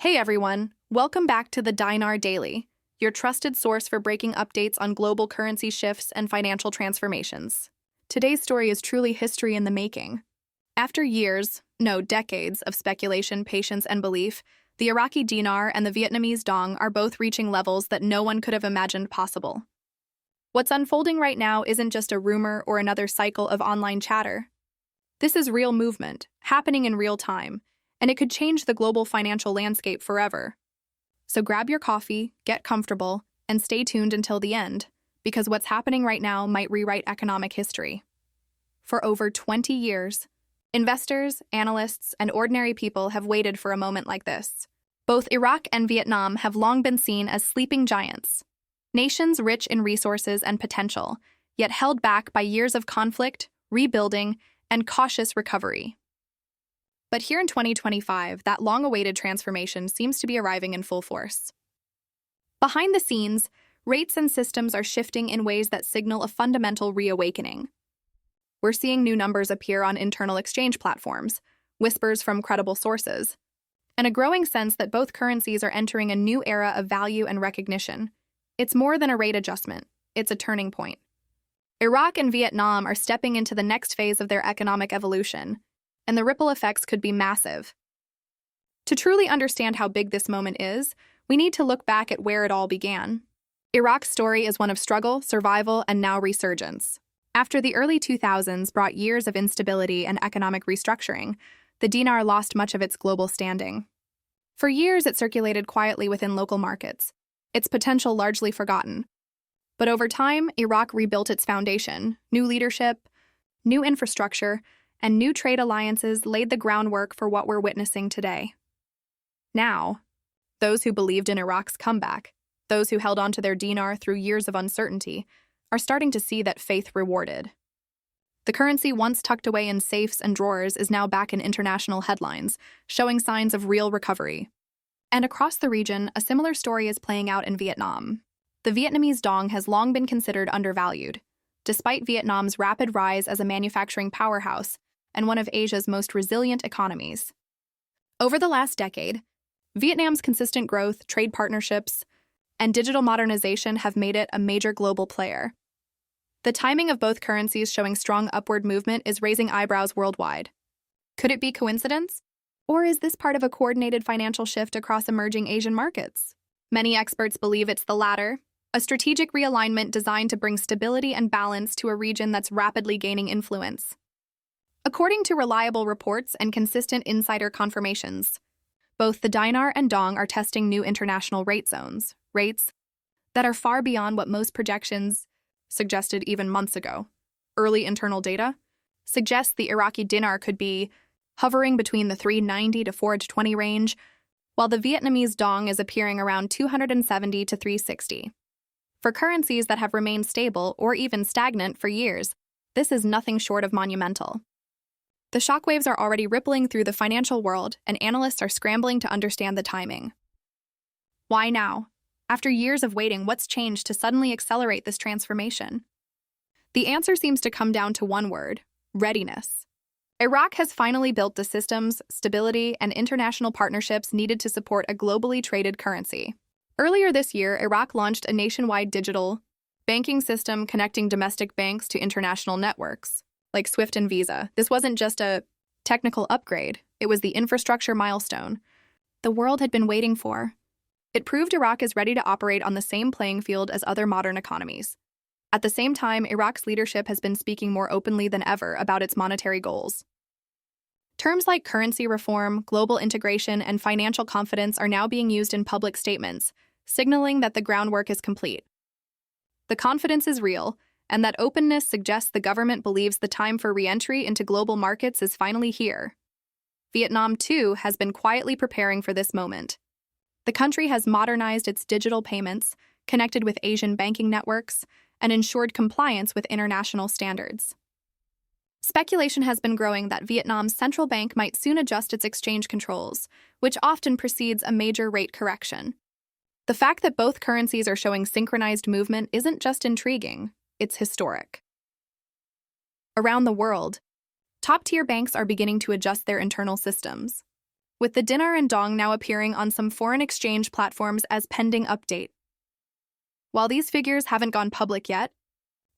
Hey everyone, welcome back to the Dinar Daily, your trusted source for breaking updates on global currency shifts and financial transformations. Today's story is truly history in the making. After years, no, decades of speculation, patience, and belief, the Iraqi Dinar and the Vietnamese Dong are both reaching levels that no one could have imagined possible. What's unfolding right now isn't just a rumor or another cycle of online chatter. This is real movement, happening in real time, and it could change the global financial landscape forever. So grab your coffee, get comfortable, and stay tuned until the end, because what's happening right now might rewrite economic history. For over 20 years, investors, analysts, and ordinary people have waited for a moment like this. Both Iraq and Vietnam have long been seen as sleeping giants, nations rich in resources and potential, yet held back by years of conflict, rebuilding, and cautious recovery. But here in 2025, that long-awaited transformation seems to be arriving in full force. Behind the scenes, rates and systems are shifting in ways that signal a fundamental reawakening. We're seeing new numbers appear on internal exchange platforms, whispers from credible sources, and a growing sense that both currencies are entering a new era of value and recognition. It's more than a rate adjustment, it's a turning point. Iraq and Vietnam are stepping into the next phase of their economic evolution, and the ripple effects could be massive. To truly understand how big this moment is, we need to look back at where it all began. Iraq's story is one of struggle, survival, and now resurgence. After the early 2000s brought years of instability and economic restructuring, the dinar lost much of its global standing. For years, it circulated quietly within local markets, its potential largely forgotten. But over time, Iraq rebuilt its foundation. New leadership, new infrastructure, and new trade alliances laid the groundwork for what we're witnessing today. Now, those who believed in Iraq's comeback, those who held on to their dinar through years of uncertainty, are starting to see that faith rewarded. The currency once tucked away in safes and drawers is now back in international headlines, showing signs of real recovery. And across the region, a similar story is playing out in Vietnam. The Vietnamese dong has long been considered undervalued. Despite Vietnam's rapid rise as a manufacturing powerhouse and one of Asia's most resilient economies. Over the last decade, Vietnam's consistent growth, trade partnerships, and digital modernization have made it a major global player. The timing of both currencies showing strong upward movement is raising eyebrows worldwide. Could it be coincidence? Or is this part of a coordinated financial shift across emerging Asian markets? Many experts believe it's the latter, a strategic realignment designed to bring stability and balance to a region that's rapidly gaining influence. According to reliable reports and consistent insider confirmations, both the dinar and dong are testing new international rate zones, rates that are far beyond what most projections suggested even months ago. Early internal data suggests the Iraqi dinar could be hovering between the 390 to 420 range, while the Vietnamese dong is appearing around 270 to 360. For currencies that have remained stable or even stagnant for years, this is nothing short of monumental. The shockwaves are already rippling through the financial world, and analysts are scrambling to understand the timing. Why now? After years of waiting, what's changed to suddenly accelerate this transformation? The answer seems to come down to one word: readiness. Iraq has finally built the systems, stability, and international partnerships needed to support a globally traded currency. Earlier this year, Iraq launched a nationwide digital banking system connecting domestic banks to international networks, like SWIFT and Visa. This wasn't just a technical upgrade, it was the infrastructure milestone the world had been waiting for. It proved Iraq is ready to operate on the same playing field as other modern economies. At the same time, Iraq's leadership has been speaking more openly than ever about its monetary goals. Terms like currency reform, global integration, and financial confidence are now being used in public statements, signaling that the groundwork is complete. The confidence is real, and that openness suggests the government believes the time for re-entry into global markets is finally here. Vietnam, too, has been quietly preparing for this moment. The country has modernized its digital payments, connected with Asian banking networks, and ensured compliance with international standards. Speculation has been growing that Vietnam's central bank might soon adjust its exchange controls, which often precedes a major rate correction. The fact that both currencies are showing synchronized movement isn't just intriguing, it's historic. Around the world, top-tier banks are beginning to adjust their internal systems. with the dinar and dong now appearing on some foreign exchange platforms as pending update. While these figures haven't gone public yet,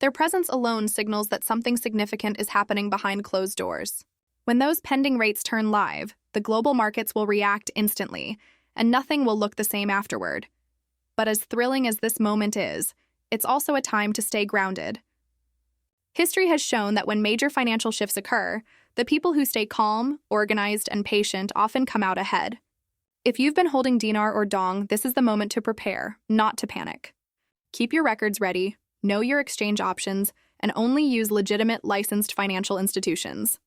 their presence alone signals that something significant is happening behind closed doors. When those pending rates turn live, the global markets will react instantly, and nothing will look the same afterward. But as thrilling as this moment is, it's also a time to stay grounded. History has shown that when major financial shifts occur, the people who stay calm, organized, and patient often come out ahead. If you've been holding dinar or dong, this is the moment to prepare, not to panic. Keep your records ready, know your exchange options, and only use legitimate, licensed financial institutions.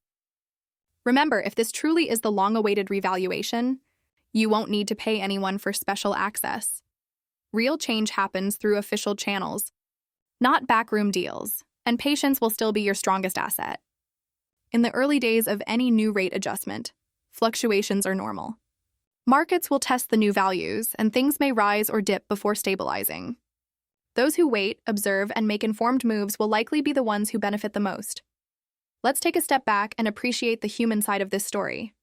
Remember, if this truly is the long-awaited revaluation, you won't need to pay anyone for special access. Real change happens through official channels, not backroom deals, and patience will still be your strongest asset. In the early days of any new rate adjustment, fluctuations are normal. Markets will test the new values, and things may rise or dip before stabilizing. Those who wait, observe, and make informed moves will likely be the ones who benefit the most. Let's take a step back and appreciate the human side of this story.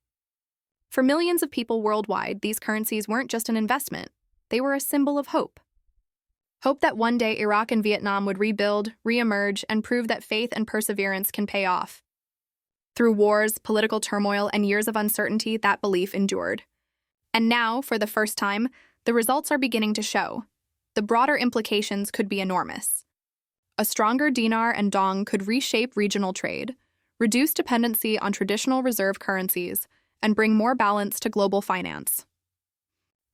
For millions of people worldwide, these currencies weren't just an investment, they were a symbol of hope. Hope that one day Iraq and Vietnam would rebuild, re-emerge, and prove that faith and perseverance can pay off. Through wars, political turmoil, and years of uncertainty, that belief endured. And now, for the first time, the results are beginning to show. The broader implications could be enormous. A stronger dinar and dong could reshape regional trade, reduce dependency on traditional reserve currencies, and bring more balance to global finance.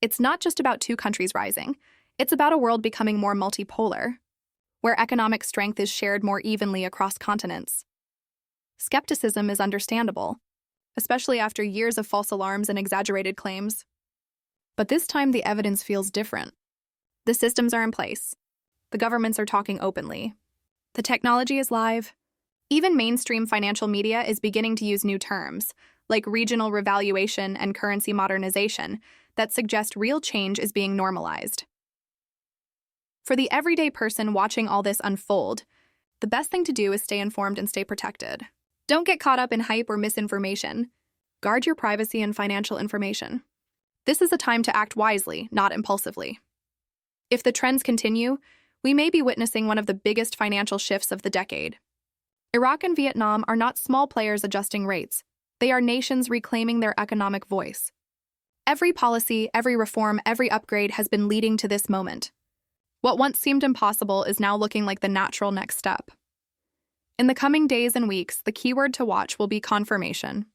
It's not just about two countries rising, it's about a world becoming more multipolar, where economic strength is shared more evenly across continents. Skepticism is understandable, especially after years of false alarms and exaggerated claims. But this time the evidence feels different. The systems are in place. The governments are talking openly. The technology is live. Even mainstream financial media is beginning to use new terms, like regional revaluation and currency modernization, that suggest real change is being normalized. For the everyday person watching all this unfold, the best thing to do is stay informed and stay protected. Don't get caught up in hype or misinformation. Guard your privacy and financial information. This is a time to act wisely, not impulsively. If the trends continue, we may be witnessing one of the biggest financial shifts of the decade. Iraq and Vietnam are not small players adjusting rates. They are nations reclaiming their economic voice. Every policy, every reform, every upgrade has been leading to this moment. What once seemed impossible is now looking like the natural next step. In the coming days and weeks, the keyword to watch will be confirmation.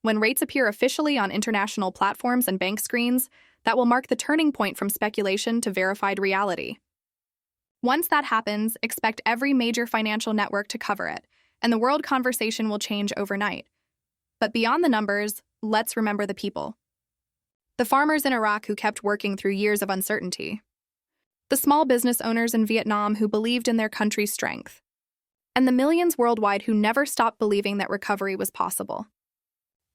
When rates appear officially on international platforms and bank screens, that will mark the turning point from speculation to verified reality. Once that happens, expect every major financial network to cover it, and the world conversation will change overnight. But beyond the numbers, let's remember the people. The farmers in Iraq who kept working through years of uncertainty. The small business owners in Vietnam who believed in their country's strength. And the millions worldwide who never stopped believing that recovery was possible.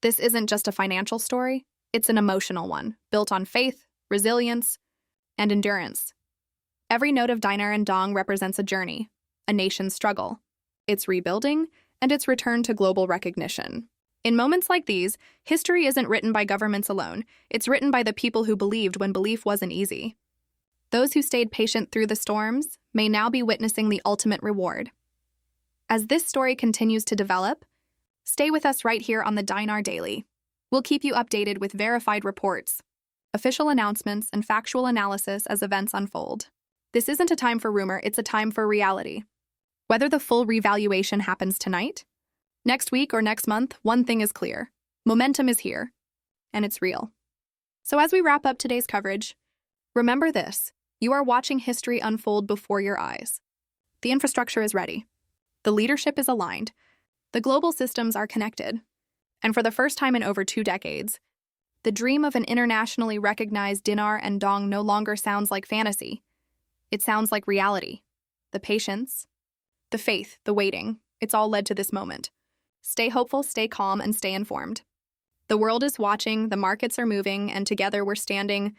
This isn't just a financial story, it's an emotional one, built on faith, resilience, and endurance. Every note of dinar and dong represents a journey, a nation's struggle, its rebuilding, and its return to global recognition. In moments like these, history isn't written by governments alone, it's written by the people who believed when belief wasn't easy. Those who stayed patient through the storms may now be witnessing the ultimate reward. As this story continues to develop, stay with us right here on the Dinar Daily. We'll keep you updated with verified reports, official announcements, and factual analysis as events unfold. This isn't a time for rumor, it's a time for reality. Whether the full revaluation happens tonight, next week, or next month, one thing is clear. Momentum is here, and it's real. So as we wrap up today's coverage, remember this: you are watching history unfold before your eyes. The infrastructure is ready. The leadership is aligned. The global systems are connected. And for the first time in over 2 decades, the dream of an internationally recognized dinar and dong no longer sounds like fantasy. It sounds like reality. The patience, the faith, the waiting, it's all led to this moment. Stay hopeful, stay calm, and stay informed. The world is watching, the markets are moving, and together we're standing